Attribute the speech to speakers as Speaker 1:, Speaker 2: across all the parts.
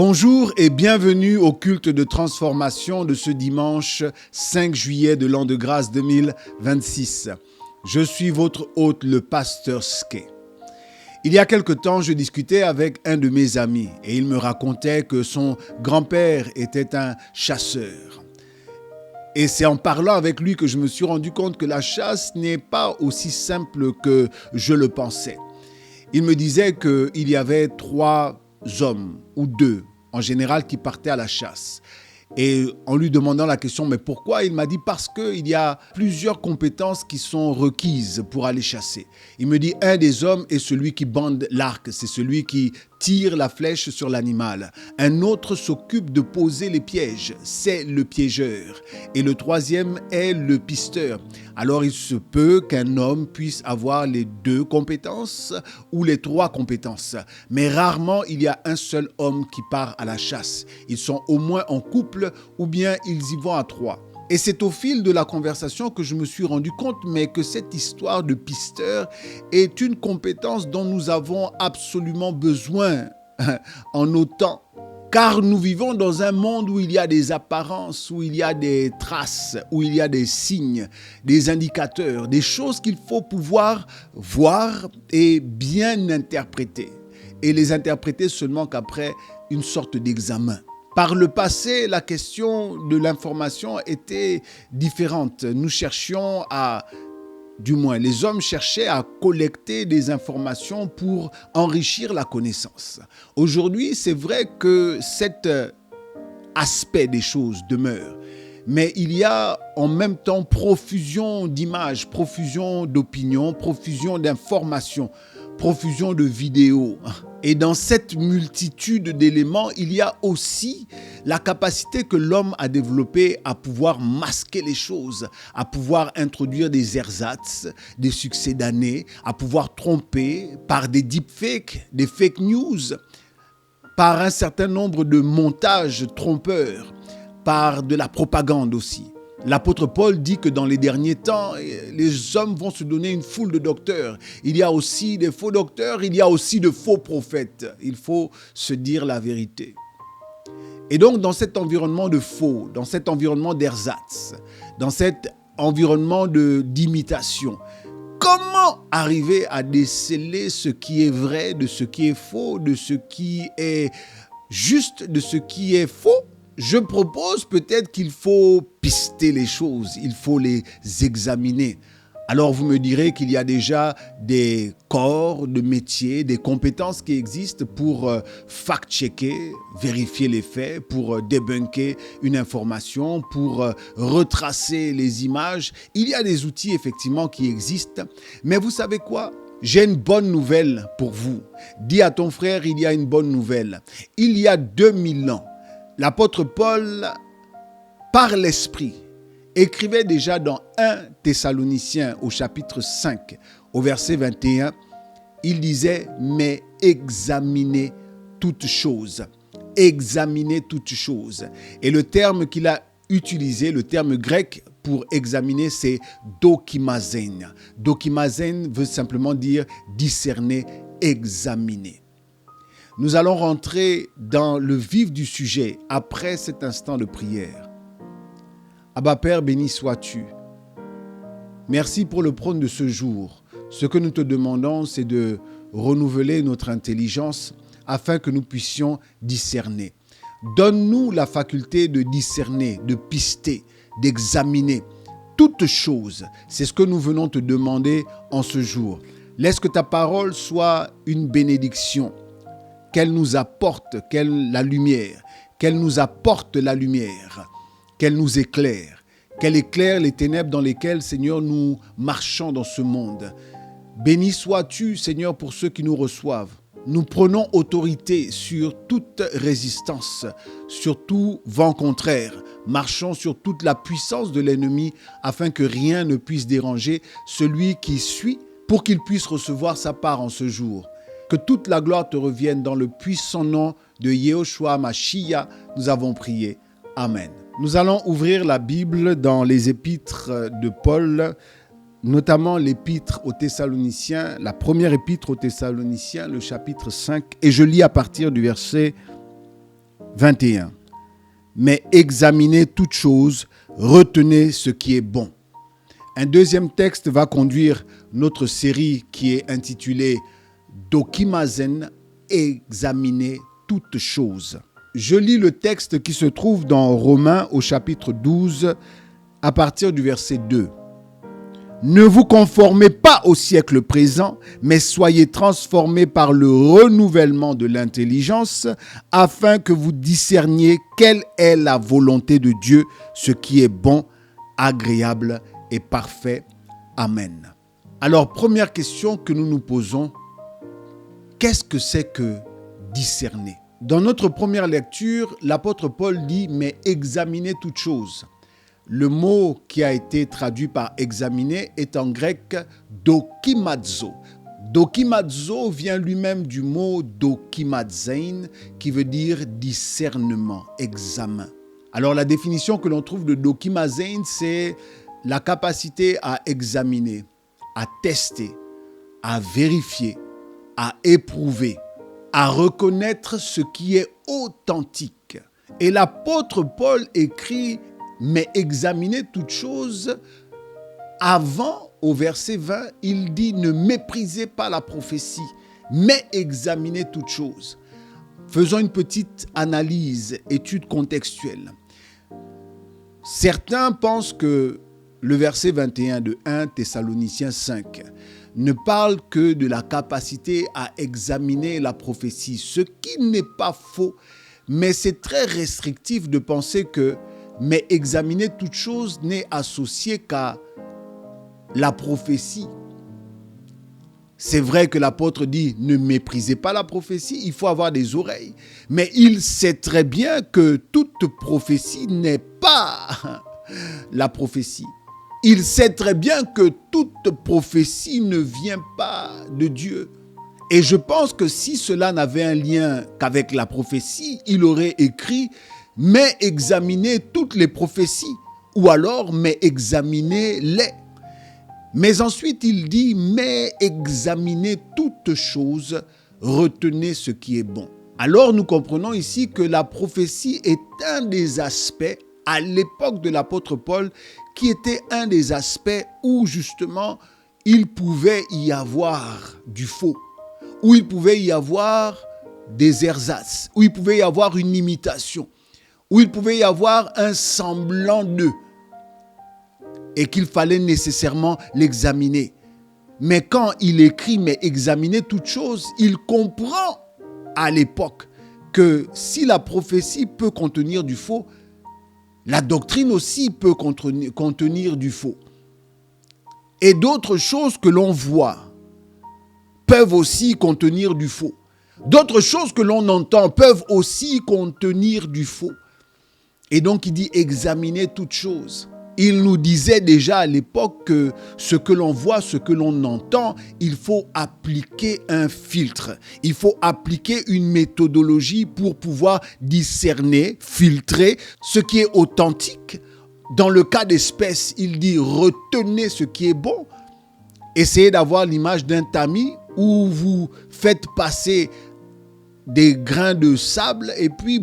Speaker 1: Bonjour et bienvenue au culte de transformation de ce dimanche 5 juillet de l'an de grâce 2026. Je suis votre hôte, le pasteur Ske. Il y a quelque temps, je discutais avec un de mes amis et il me racontait que son grand-père était un chasseur. Et c'est en parlant avec lui que je me suis rendu compte que la chasse n'est pas aussi simple que je le pensais. Il me disait qu'il y avait 3 hommes ou 2 en général qui partaient à la chasse. Et en lui demandant la question, mais pourquoi? Il m'a dit parce qu'il y a plusieurs compétences qui sont requises pour aller chasser. Il me dit, un des hommes est celui qui bande l'arc, c'est celui qui tire la flèche sur l'animal. Un autre s'occupe de poser les pièges, c'est le piégeur. Et le troisième est le pisteur. Alors il se peut qu'un homme puisse avoir les 2 compétences ou les 3 compétences. Mais rarement il y a un seul homme qui part à la chasse. Ils sont au moins en couple ou bien ils y vont à 3. Et c'est au fil de la conversation que je me suis rendu compte, mais que cette histoire de pisteur est une compétence dont nous avons absolument besoin en nos temps. Car nous vivons dans un monde où il y a des apparences, où il y a des traces, où il y a des signes, des indicateurs, des choses qu'il faut pouvoir voir et bien interpréter. Et les interpréter seulement qu'après une sorte d'examen. Par le passé, la question de l'information était différente. Nous cherchions les hommes cherchaient à collecter des informations pour enrichir la connaissance. Aujourd'hui, c'est vrai que cet aspect des choses demeure. Mais il y a en même temps profusion d'images, profusion d'opinions, profusion d'informations, profusion de vidéos. Et dans cette multitude d'éléments, il y a aussi la capacité que l'homme a développée à pouvoir masquer les choses, à pouvoir introduire des ersatz, des succès d'année, à pouvoir tromper par des deepfakes, des fake news, par un certain nombre de montages trompeurs, par de la propagande aussi. L'apôtre Paul dit que dans les derniers temps, les hommes vont se donner une foule de docteurs. Il y a aussi des faux docteurs, il y a aussi de faux prophètes. Il faut se dire la vérité. Et donc, dans cet environnement de faux, dans cet environnement d'ersatz, dans cet environnement d'imitation, comment arriver à déceler ce qui est vrai de ce qui est faux, de ce qui est juste, de ce qui est faux? Je propose peut-être qu'il faut pister les choses, il faut les examiner. Alors vous me direz qu'il y a déjà des corps de métier, des compétences qui existent pour fact-checker, vérifier les faits, pour débunker une information, pour retracer les images. Il y a des outils effectivement qui existent, mais vous savez quoi ? J'ai une bonne nouvelle pour vous. Dis à ton frère, il y a une bonne nouvelle. Il y a 2000 ans, l'apôtre Paul, par l'Esprit, écrivait déjà dans 1 Thessaloniciens au chapitre 5, au verset 21, il disait « Mais examinez toutes choses. » Examinez toutes choses. Et le terme qu'il a utilisé, le terme grec pour examiner, c'est dokimazen. Dokimazen veut simplement dire discerner, examiner. Nous allons rentrer dans le vif du sujet après cet instant de prière. Abba Père, béni sois-tu. Merci pour le prône de ce jour. Ce que nous te demandons, c'est de renouveler notre intelligence afin que nous puissions discerner. Donne-nous la faculté de discerner, de pister, d'examiner toutes choses. C'est ce que nous venons te demander en ce jour. Laisse que ta parole soit une bénédiction. Qu'elle nous apporte la lumière, qu'elle nous apporte la lumière, qu'elle nous éclaire, qu'elle éclaire les ténèbres dans lesquelles, Seigneur, nous marchons dans ce monde. Béni sois-tu, Seigneur, pour ceux qui nous reçoivent. Nous prenons autorité sur toute résistance, sur tout vent contraire. Marchons sur toute la puissance de l'ennemi afin que rien ne puisse déranger celui qui suit pour qu'il puisse recevoir sa part en ce jour. Que toute la gloire te revienne dans le puissant nom de Yehoshua Mashiach. Nous avons prié. Amen. Nous allons ouvrir la Bible dans les épîtres de Paul, notamment l'épître aux Thessaloniciens, la première épître aux Thessaloniciens, le chapitre 5. Et je lis à partir du verset 21. Mais examinez toutes choses, retenez ce qui est bon. Un deuxième texte va conduire notre série qui est intitulée Dokimazen, examiner toutes choses. Je lis le texte qui se trouve dans Romains au chapitre 12 à partir du verset 2. Ne vous conformez pas au siècle présent, mais soyez transformés par le renouvellement de l'intelligence, afin que vous discerniez quelle est la volonté de Dieu, ce qui est bon, agréable et parfait. Amen. Alors, première question que nous nous posons, qu'est-ce que c'est que discerner? Dans notre première lecture, l'apôtre Paul dit « mais examinez toutes choses ». Le mot qui a été traduit par examiner est en grec dokimazo. Dokimazo vient lui-même du mot dokimazein qui veut dire discernement, examen. Alors la définition que l'on trouve de dokimazein, c'est la capacité à examiner, à tester, à vérifier, à éprouver, à reconnaître ce qui est authentique. Et l'apôtre Paul écrit mais examinez toutes choses. Avant, au verset 20, il dit ne méprisez pas la prophétie, mais examinez toutes choses. Faisons une petite analyse, étude contextuelle. Certains pensent que le verset 21 de 1 Thessaloniciens 5 ne parle que de la capacité à examiner la prophétie, ce qui n'est pas faux, mais c'est très restrictif de penser que mais examiner toute chose n'est associé qu'à la prophétie. C'est vrai que l'apôtre dit, ne méprisez pas la prophétie, il faut avoir des oreilles. Mais il sait très bien que toute prophétie n'est pas la prophétie. Il sait très bien que toute prophétie ne vient pas de Dieu. Et je pense que si cela n'avait un lien qu'avec la prophétie, il aurait écrit mais examinez toutes les prophéties, ou alors, mais examinez-les. Mais ensuite, il dit, mais examinez toutes choses, retenez ce qui est bon. Alors, nous comprenons ici que la prophétie est un des aspects, à l'époque de l'apôtre Paul, qui était un des aspects où, justement, il pouvait y avoir du faux, où il pouvait y avoir des ersatz, où il pouvait y avoir une imitation, où il pouvait y avoir un semblant d'eux et qu'il fallait nécessairement l'examiner. Mais quand il écrit « mais examinez toutes choses », il comprend à l'époque que si la prophétie peut contenir du faux, la doctrine aussi peut contenir du faux. Et d'autres choses que l'on voit peuvent aussi contenir du faux. D'autres choses que l'on entend peuvent aussi contenir du faux. Et donc, il dit examiner toutes choses. Il nous disait déjà à l'époque que ce que l'on voit, ce que l'on entend, il faut appliquer un filtre. Il faut appliquer une méthodologie pour pouvoir discerner, filtrer ce qui est authentique. Dans le cas d'espèce, il dit retenez ce qui est bon. Essayez d'avoir l'image d'un tamis où vous faites passer des grains de sable et puis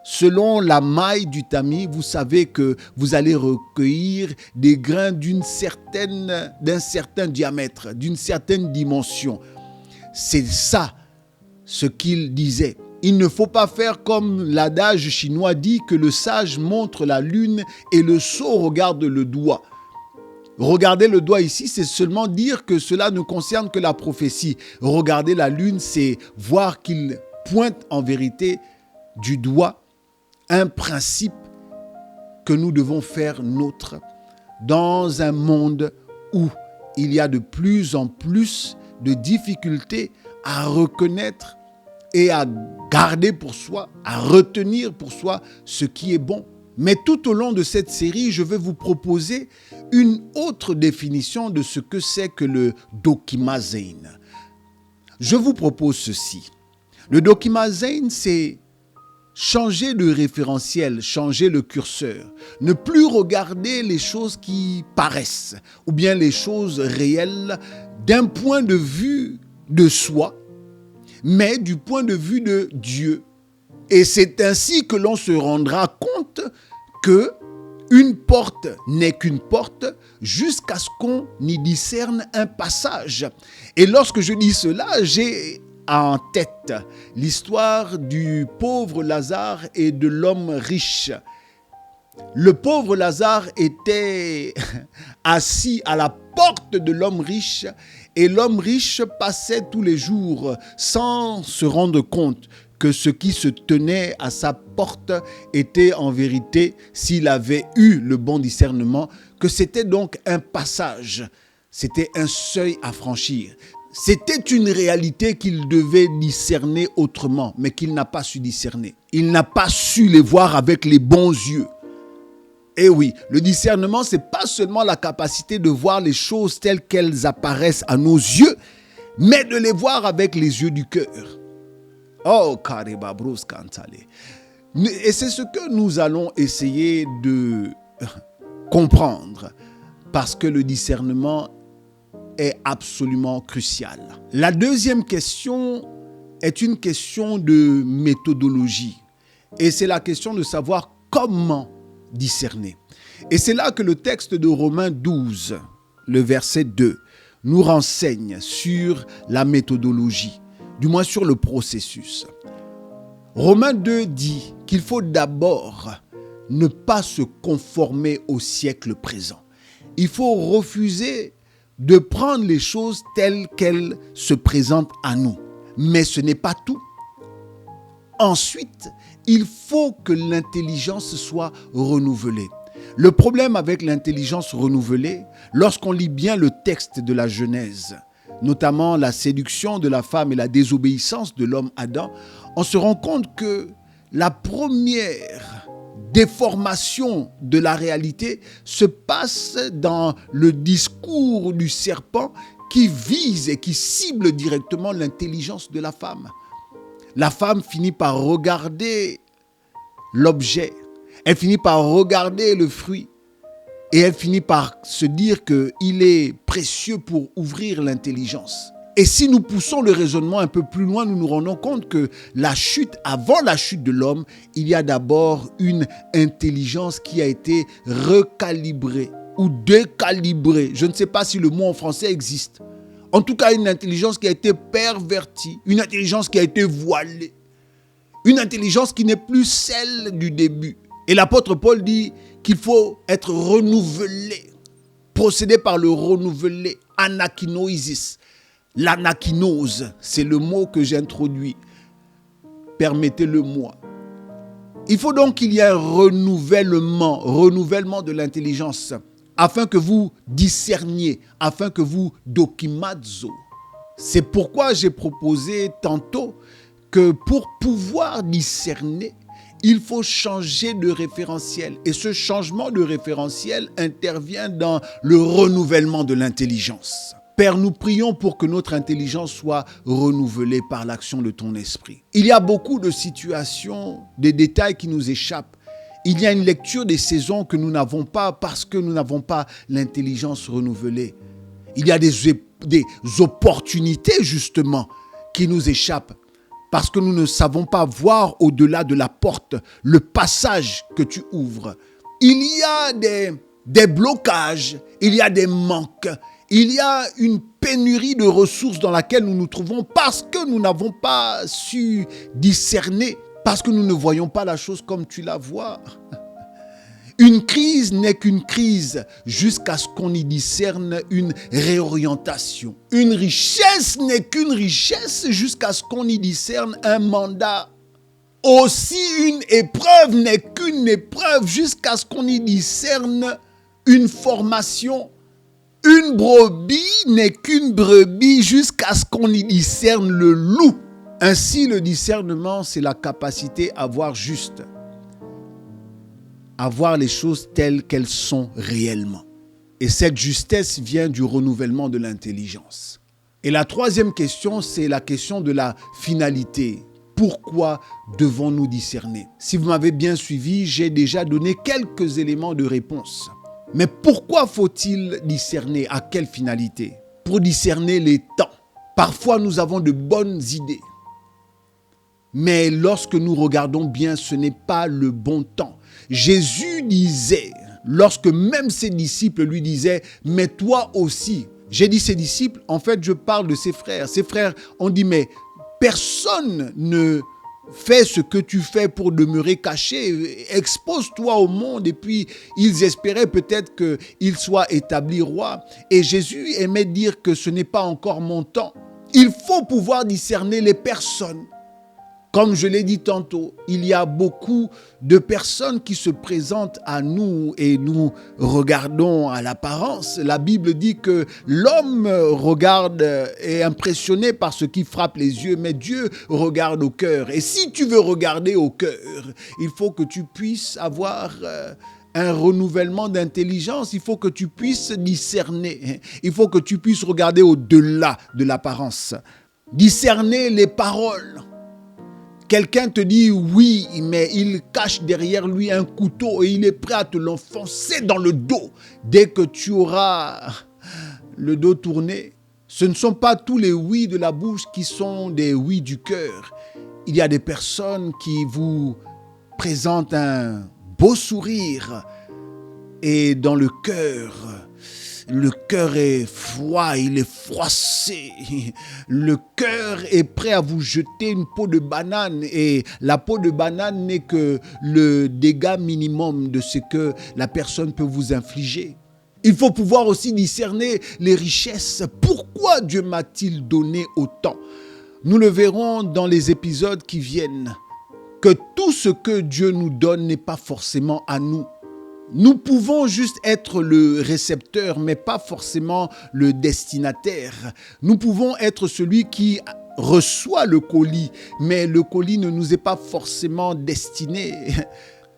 Speaker 1: selon la maille du tamis, vous savez que vous allez recueillir des grains d'un certain diamètre, d'une certaine dimension. C'est ça ce qu'il disait. Il ne faut pas faire comme l'adage chinois dit que le sage montre la lune et le sot regarde le doigt. Regarder le doigt ici, c'est seulement dire que cela ne concerne que la prophétie. Regarder la lune, c'est voir qu'il pointe en vérité du doigt un principe que nous devons faire nôtre dans un monde où il y a de plus en plus de difficultés à reconnaître et à garder pour soi, à retenir pour soi ce qui est bon. Mais tout au long de cette série, je vais vous proposer une autre définition de ce que c'est que le dokimazein. Je vous propose ceci. Le dokimazein, c'est changer de référentiel, changer le curseur. Ne plus regarder les choses qui paraissent ou bien les choses réelles d'un point de vue de soi, mais du point de vue de Dieu Et c'est ainsi que l'on se rendra compte que une porte n'est qu'une porte jusqu'à ce qu'on y discerne un passage. Et lorsque je dis cela, j'ai en tête l'histoire du pauvre Lazare et de l'homme riche. Le pauvre Lazare était assis à la porte de l'homme riche et l'homme riche passait tous les jours sans se rendre compte que ce qui se tenait à sa porte était en vérité, s'il avait eu le bon discernement, que c'était donc un passage, c'était un seuil à franchir. C'était une réalité qu'il devait discerner autrement, mais qu'il n'a pas su discerner. Il n'a pas su les voir avec les bons yeux. Et oui, le discernement, ce n'est pas seulement la capacité de voir les choses telles qu'elles apparaissent à nos yeux, mais de les voir avec les yeux du cœur. Oh, Kariba Bruce Kantale. Et c'est ce que nous allons essayer de comprendre, parce que le discernement est absolument crucial. La deuxième question est une question de méthodologie. Et c'est la question de savoir comment discerner. Et c'est là que le texte de Romains 12, le verset 2, nous renseigne sur la méthodologie, du moins sur le processus. Romains 2 dit qu'il faut d'abord ne pas se conformer au siècle présent. Il faut refuser de prendre les choses telles qu'elles se présentent à nous. Mais ce n'est pas tout. Ensuite, il faut que l'intelligence soit renouvelée. Le problème avec l'intelligence renouvelée, lorsqu'on lit bien le texte de la Genèse, notamment la séduction de la femme et la désobéissance de l'homme Adam, on se rend compte que la première déformation de la réalité se passe dans le discours du serpent qui vise et qui cible directement l'intelligence de la femme. La femme finit par regarder l'objet, elle finit par regarder le fruit et elle finit par se dire qu'il est précieux pour ouvrir l'intelligence. Et si nous poussons le raisonnement un peu plus loin, nous nous rendons compte que avant la chute de l'homme, il y a d'abord une intelligence qui a été recalibrée ou décalibrée. Je ne sais pas si le mot en français existe. En tout cas, une intelligence qui a été pervertie, une intelligence qui a été voilée, une intelligence qui n'est plus celle du début. Et l'apôtre Paul dit qu'il faut être renouvelé, procéder par le renouvelé, anakinoïsis. L'anakinose, c'est le mot que j'introduis. Permettez-le-moi. Il faut donc qu'il y ait un renouvellement de l'intelligence, afin que vous discerniez, afin que vous dokimazo. C'est pourquoi j'ai proposé tantôt que pour pouvoir discerner, il faut changer de référentiel. Et ce changement de référentiel intervient dans le renouvellement de l'intelligence. Père, nous prions pour que notre intelligence soit renouvelée par l'action de ton esprit. Il y a beaucoup de situations, des détails qui nous échappent. Il y a une lecture des saisons que nous n'avons pas parce que nous n'avons pas l'intelligence renouvelée. Il y a des opportunités justement qui nous échappent parce que nous ne savons pas voir au-delà de la porte, le passage que tu ouvres. Il y a des blocages, il y a des manques. Il y a une pénurie de ressources dans laquelle nous nous trouvons parce que nous n'avons pas su discerner, parce que nous ne voyons pas la chose comme tu la vois. Une crise n'est qu'une crise jusqu'à ce qu'on y discerne une réorientation. Une richesse n'est qu'une richesse jusqu'à ce qu'on y discerne un mandat. Aussi une épreuve n'est qu'une épreuve jusqu'à ce qu'on y discerne une formation. Une brebis n'est qu'une brebis jusqu'à ce qu'on y discerne le loup. Ainsi, le discernement, c'est la capacité à voir juste, à voir les choses telles qu'elles sont réellement. Et cette justesse vient du renouvellement de l'intelligence. Et la troisième question, c'est la question de la finalité. Pourquoi devons-nous discerner? Si vous m'avez bien suivi, j'ai déjà donné quelques éléments de réponse. Mais pourquoi faut-il discerner? À quelle finalité? Pour discerner les temps. Parfois, nous avons de bonnes idées. Mais lorsque nous regardons bien, ce n'est pas le bon temps. Jésus disait, lorsque même ses disciples lui disaient, mais toi aussi. J'ai dit ses disciples, en fait je parle de ses frères. Ses frères ont dit, mais personne ne fait ce que tu fais pour demeurer caché. Expose-toi au monde. Et puis ils espéraient peut-être qu'il soit établi roi. Et Jésus aimait dire que ce n'est pas encore mon temps. Il faut pouvoir discerner les personnes. Comme je l'ai dit tantôt, il y a beaucoup de personnes qui se présentent à nous et nous regardons à l'apparence. La Bible dit que l'homme regarde, est impressionné par ce qui frappe les yeux, mais Dieu regarde au cœur. Et si tu veux regarder au cœur, il faut que tu puisses avoir un renouvellement d'intelligence. Il faut que tu puisses discerner. Il faut que tu puisses regarder au-delà de l'apparence. Discerner les paroles. Quelqu'un te dit oui, mais il cache derrière lui un couteau et il est prêt à te l'enfoncer dans le dos. Dès que tu auras le dos tourné, ce ne sont pas tous les oui de la bouche qui sont des oui du cœur. Il y a des personnes qui vous présentent un beau sourire et dans le cœur est froid, il est froissé. Le cœur est prêt à vous jeter une peau de banane et la peau de banane n'est que le dégât minimum de ce que la personne peut vous infliger. Il faut pouvoir aussi discerner les richesses. Pourquoi Dieu m'a-t-il donné autant? Nous le verrons dans les épisodes qui viennent, que tout ce que Dieu nous donne n'est pas forcément à nous. Nous pouvons juste être le récepteur, mais pas forcément le destinataire. Nous pouvons être celui qui reçoit le colis, mais le colis ne nous est pas forcément destiné.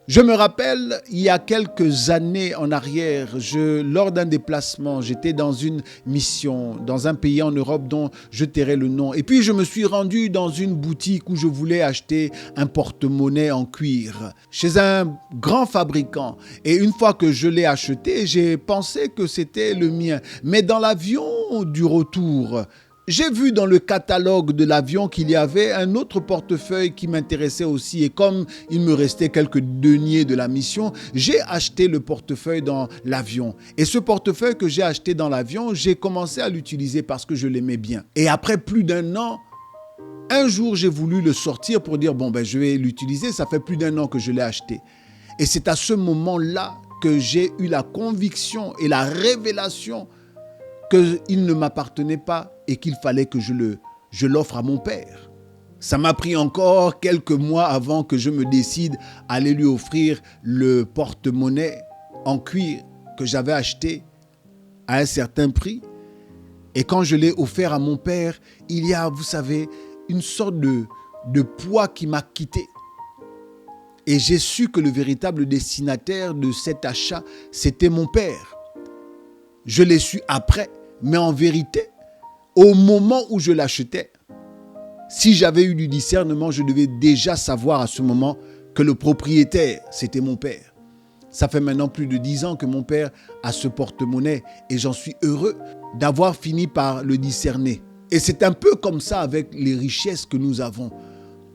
Speaker 1: Je me rappelle, il y a quelques années en arrière, lors d'un déplacement, j'étais dans une mission, dans un pays en Europe dont je tairai le nom. Et puis je me suis rendu dans une boutique où je voulais acheter un porte-monnaie en cuir, chez un grand fabricant. Et une fois que je l'ai acheté, j'ai pensé que c'était le mien. Mais dans l'avion du retour, j'ai vu dans le catalogue de l'avion qu'il y avait un autre portefeuille qui m'intéressait aussi. Et comme il me restait quelques deniers de la mission, j'ai acheté le portefeuille dans l'avion. Et ce portefeuille que j'ai acheté dans l'avion, j'ai commencé à l'utiliser parce que je l'aimais bien. Et après plus d'un an, un jour, j'ai voulu le sortir pour dire, je vais l'utiliser. Ça fait plus d'un an que je l'ai acheté. Et c'est à ce moment-là que j'ai eu la conviction et la révélation qu'il ne m'appartenait pas et qu'il fallait que je l'offre à mon père. Ça m'a pris encore quelques mois avant que je me décide à aller lui offrir le porte-monnaie en cuir que j'avais acheté à un certain prix. Et quand je l'ai offert à mon père, il y a, vous savez, une sorte de poids qui m'a quitté. Et j'ai su que le véritable destinataire de cet achat, c'était mon père. Je l'ai su après, mais en vérité, au moment où je l'achetais, si j'avais eu du discernement, je devais déjà savoir à ce moment que le propriétaire, c'était mon père. Ça fait maintenant plus de 10 ans que mon père a ce porte-monnaie et j'en suis heureux d'avoir fini par le discerner. Et c'est un peu comme ça avec les richesses que nous avons.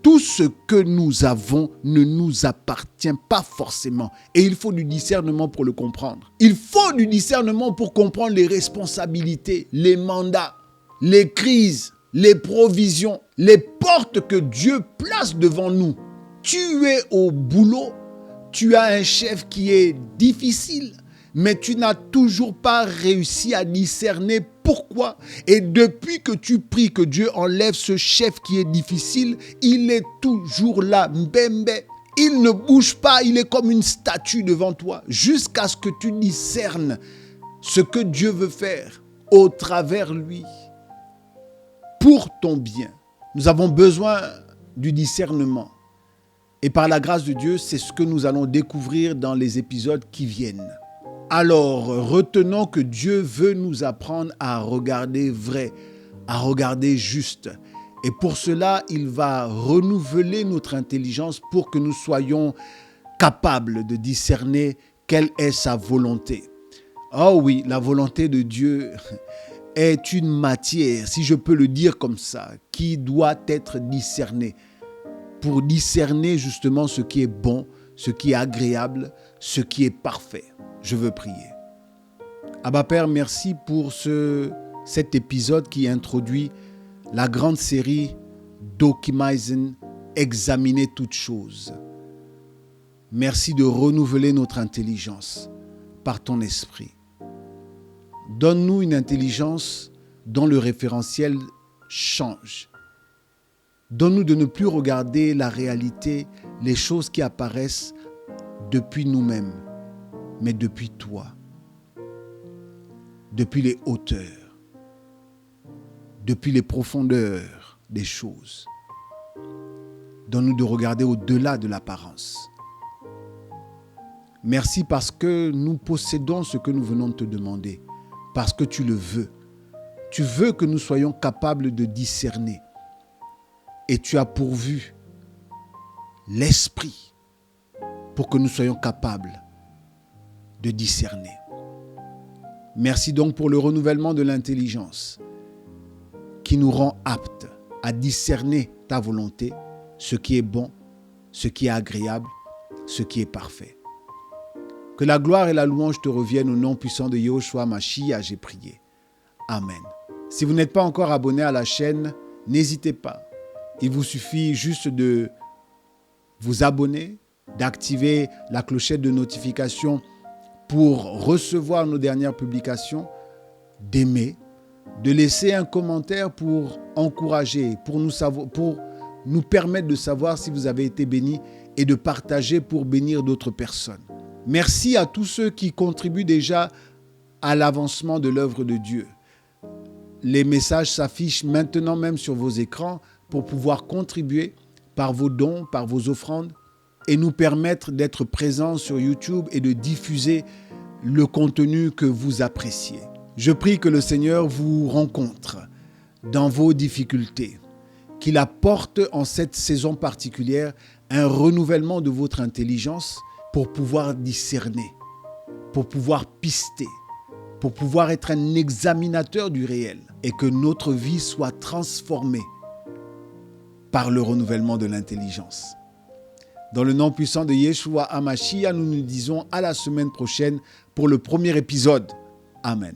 Speaker 1: Tout ce que nous avons ne nous appartient pas forcément. Et il faut du discernement pour le comprendre. Il faut du discernement pour comprendre les responsabilités, les mandats, les crises, les provisions, les portes que Dieu place devant nous. Tu es au boulot, tu as un chef qui est difficile, mais tu n'as toujours pas réussi à discerner pourquoi. Et depuis que tu pries que Dieu enlève ce chef qui est difficile, il est toujours là, mbembe. Il ne bouge pas, il est comme une statue devant toi, jusqu'à ce que tu discernes ce que Dieu veut faire au travers lui, pour ton bien. Nous avons besoin du discernement. Et par la grâce de Dieu, c'est ce que nous allons découvrir dans les épisodes qui viennent. Alors, retenons que Dieu veut nous apprendre à regarder vrai, à regarder juste. Et pour cela, il va renouveler notre intelligence pour que nous soyons capables de discerner quelle est sa volonté. Oh oui, la volonté de Dieu est une matière, si je peux le dire comme ça, qui doit être discernée. pour discerner justement ce qui est bon, ce qui est agréable, ce qui est parfait. Je veux prier. Abba Père, merci pour cet épisode qui introduit la grande série Dokimaizen, examiner toutes choses. Merci de renouveler notre intelligence par ton esprit. Donne-nous une intelligence dont le référentiel change. Donne-nous de ne plus regarder la réalité, les choses qui apparaissent depuis nous-mêmes, mais depuis toi, depuis les hauteurs, depuis les profondeurs des choses. Donne-nous de regarder au-delà de l'apparence. Merci parce que nous possédons ce que nous venons de te demander, parce que tu le veux. Tu veux que nous soyons capables de discerner. Et tu as pourvu l'esprit pour que nous soyons capables de discerner. Merci donc pour le renouvellement de l'intelligence qui nous rend aptes à discerner ta volonté, ce qui est bon, ce qui est agréable, ce qui est parfait. Que la gloire et la louange te reviennent au nom puissant de Yahushua Mashiach, j'ai prié. Amen. Si vous n'êtes pas encore abonné à la chaîne, n'hésitez pas. Il vous suffit juste de vous abonner, d'activer la clochette de notification pour recevoir nos dernières publications, d'aimer, de laisser un commentaire pour encourager, pour nous permettre de savoir si vous avez été bénis et de partager pour bénir d'autres personnes. Merci à tous ceux qui contribuent déjà à l'avancement de l'œuvre de Dieu. Les messages s'affichent maintenant même sur vos écrans pour pouvoir contribuer par vos dons, par vos offrandes et nous permettre d'être présents sur YouTube et de diffuser le contenu que vous appréciez. Je prie que le Seigneur vous rencontre dans vos difficultés, qu'il apporte en cette saison particulière un renouvellement de votre intelligence pour pouvoir discerner, pour pouvoir pister, pour pouvoir être un examinateur du réel et que notre vie soit transformée par le renouvellement de l'intelligence. Dans le nom puissant de Yeshua HaMashiach, nous nous disons à la semaine prochaine pour le premier épisode. Amen.